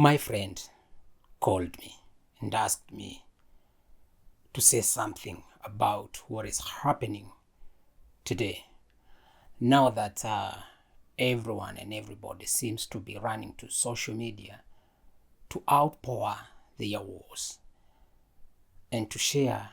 My friend called me and asked me to say something about what is happening today. Now that everyone and everybody seems to be running to social media to outpour their woes and to share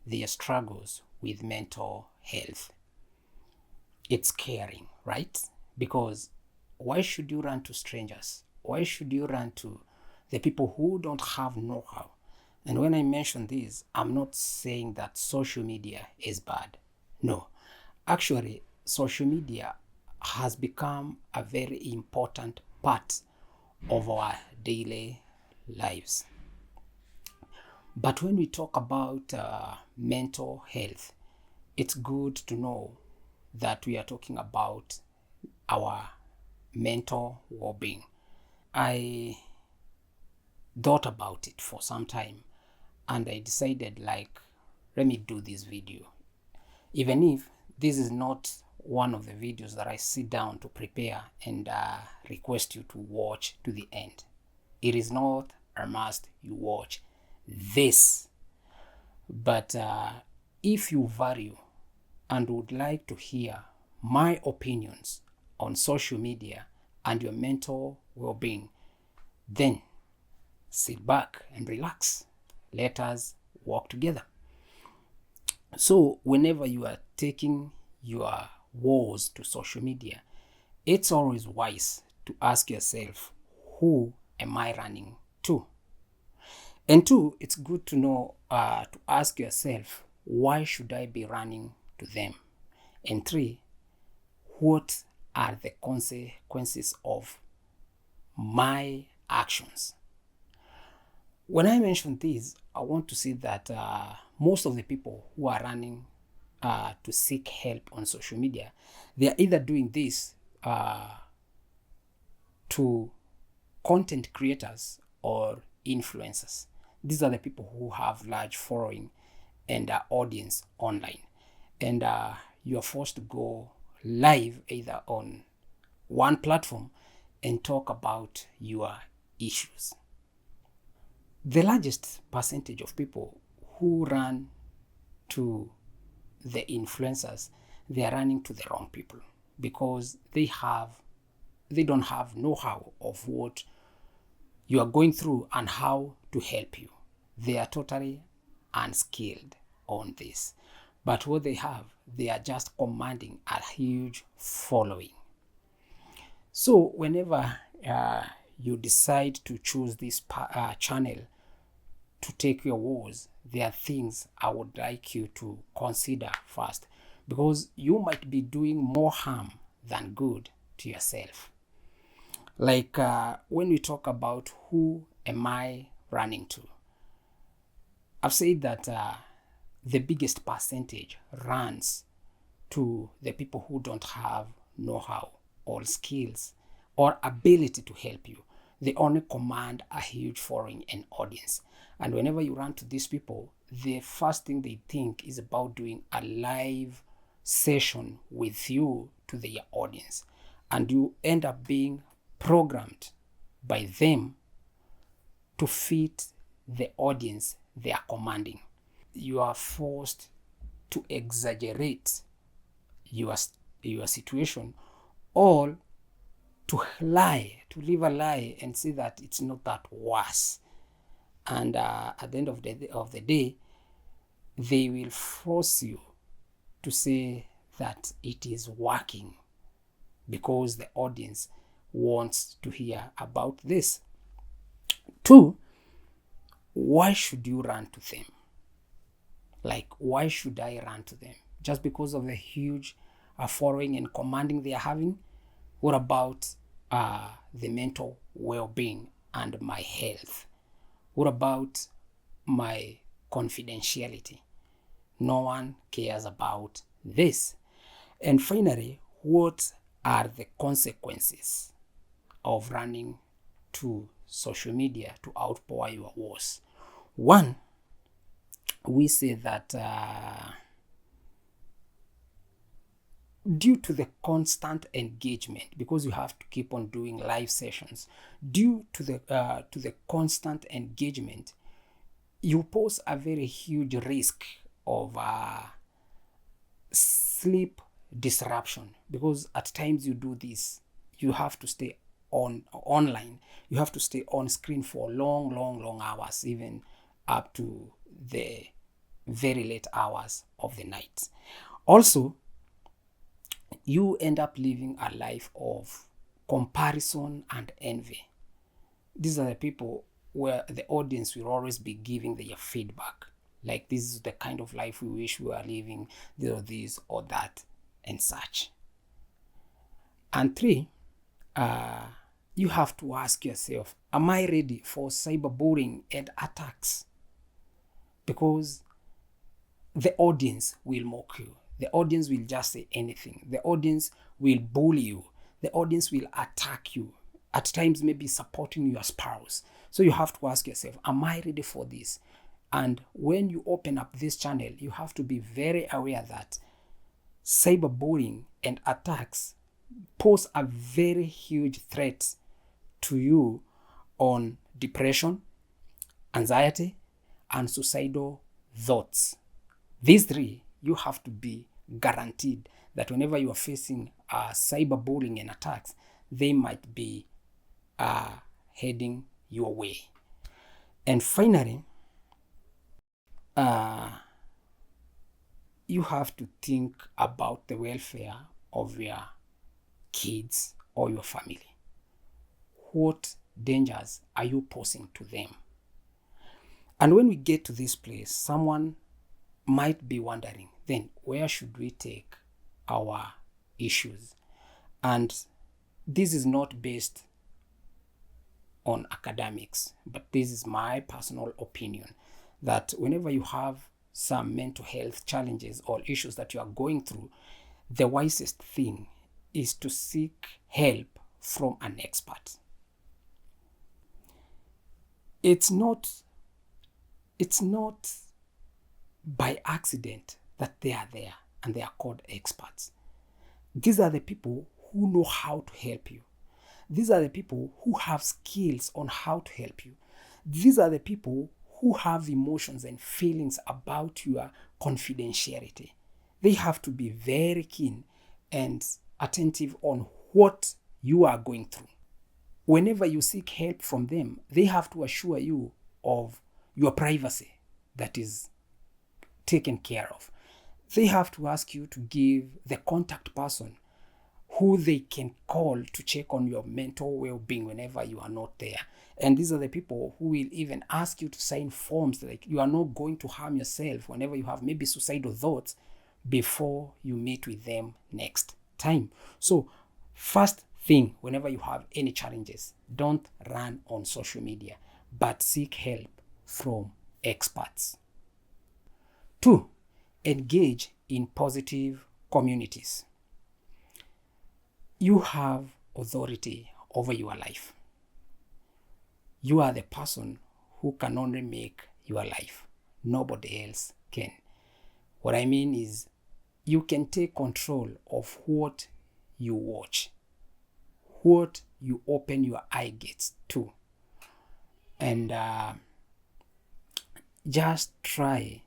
their struggles with mental health. It's caring, right? Because why should you run to strangers? Why should you run to the people who don't have know-how? And when I mention this, I'm not saying that social media is bad. No, actually, social media has become a very important part of our daily lives. But when we talk about mental health, it's good to know that we are talking about our mental well-being. I thought about it for some time and I decided, let me do this video. Even if this is not one of the videos that I sit down to prepare and request you to watch to the end. It is not a must you watch this. But if you value and would like to hear my opinions on social media and your mental well-being, then sit back and relax. Let us work together. So whenever you are taking your woes to social media, it's always wise to ask yourself, who am I running to? And two, it's good to know to ask yourself, why should I be running to them? And three, what are the consequences of my actions? When I mention this, I want to say that most of the people who are running to seek help on social media, they are either doing this to content creators or influencers. These are the people who have large following and audience online. And you are forced to go live either on one platform and talk about your issues. The largest percentage of people who run to the influencers, they are running to the wrong people because they don't have know-how of what you are going through and how to help you. They are totally unskilled on this. But what they are just commanding a huge following. So whenever you decide to choose this channel to take your woes, there are things I would like you to consider first, because you might be doing more harm than good to yourself. Like when we talk about who am I running to, I've said that the biggest percentage runs to the people who don't have know-how or skills or ability to help you. They only command a huge following and audience. And whenever you run to these people, the first thing they think is about doing a live session with you to their audience. And you end up being programmed by them to fit the audience they are commanding. You are forced to exaggerate your situation, or to live a lie and say that it's not that worse. And at the end of the day, they will force you to say that it is working because the audience wants to hear about this. Two, why should you run to them? Like, why should I run to them? Just because of the huge following and commanding they are having? What about the mental well-being and my health? What about my confidentiality? No one cares about this. And finally, what are the consequences of running to social media to outpour your woes? One, we say that due to the constant engagement, because you have to keep on doing live sessions, due to the constant engagement, you pose a very huge risk of sleep disruption, because at times you do this, you have to stay online, you have to stay on screen for long hours, even up to the very late hours of the night. Also, you end up living a life of comparison and envy. These are the people where the audience will always be giving their feedback. Like, this is the kind of life we wish we were living, this or that, and such. And three, you have to ask yourself, am I ready for cyberbullying and attacks? Because the audience will mock you. The audience will just say anything. The audience will bully you. The audience will attack you. At times, maybe supporting your spouse. So you have to ask yourself, am I ready for this? And when you open up this channel, you have to be very aware that cyberbullying and attacks pose a very huge threat to you on depression, anxiety, and suicidal thoughts. These three, you have to be guaranteed that whenever you are facing cyberbullying and attacks, they might be heading your way. And finally, you have to think about the welfare of your kids or your family. What dangers are you posing to them? And when we get to this place, someone might be wondering, then where should we take our issues? And this is not based on academics, but this is my personal opinion, that whenever you have some mental health challenges or issues that you are going through, the wisest thing is to seek help from an expert. It's not by accident that they are there and they are called experts. These are the people who know how to help you. These are the people who have skills on how to help you. These are the people who have emotions and feelings about your confidentiality. They have to be very keen and attentive on what you are going through. Whenever you seek help from them, they have to assure you of your privacy that is taken care of. They have to ask you to give the contact person who they can call to check on your mental well-being whenever you are not there. And these are the people who will even ask you to sign forms like you are not going to harm yourself whenever you have maybe suicidal thoughts before you meet with them next time. So first thing, whenever you have any challenges, don't run on social media, but seek help from experts. 2, engage in positive communities. You have authority over your life. You are the person who can only make your life. Nobody else can. What I mean is, you can take control of what you watch, what you open your eye gates to. And just try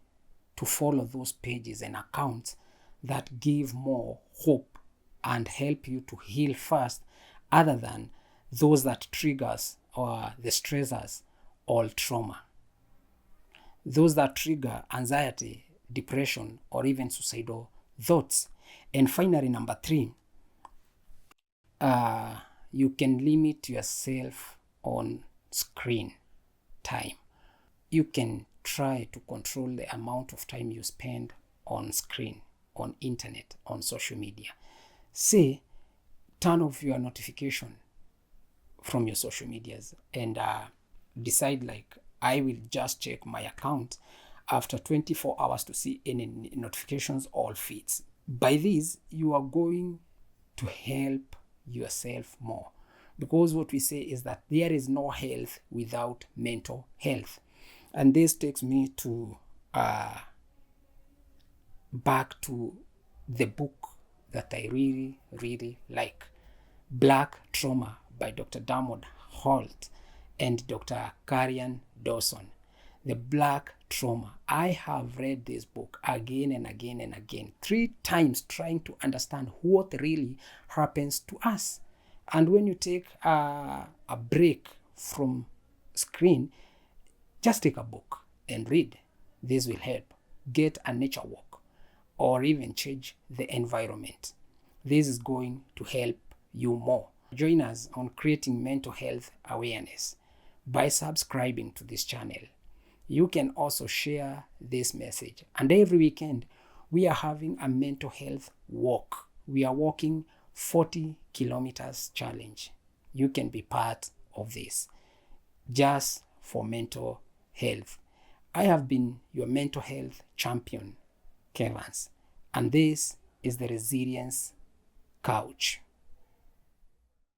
to follow those pages and accounts that give more hope and help you to heal fast, other than those that triggers or the stressors or trauma. Those that trigger anxiety, depression, or even suicidal thoughts. And finally, number 3, you can limit yourself on screen time. You can try to control the amount of time you spend on screen, on internet, on social media. Say, turn off your notification from your social medias and decide, like, I will just check my account after 24 hours to see any notifications or feeds. By this, you are going to help yourself more, because what we say is that there is no health without mental health. And this takes me to back to the book that I really, really like. Black Trauma by Dr. Dermot Holt and Dr. Karian Dawson. The Black Trauma. I have read this book again and again and again, 3 times, trying to understand what really happens to us. And when you take a break from screen, just take a book and read. This will help. Get a nature walk or even change the environment. This is going to help you more. Join us on creating mental health awareness by subscribing to this channel. You can also share this message. And every weekend, we are having a mental health walk. We are walking 40 kilometers challenge. You can be part of this just for mental health. I have been your mental health champion, Kevans, and this is the Resilience Couch.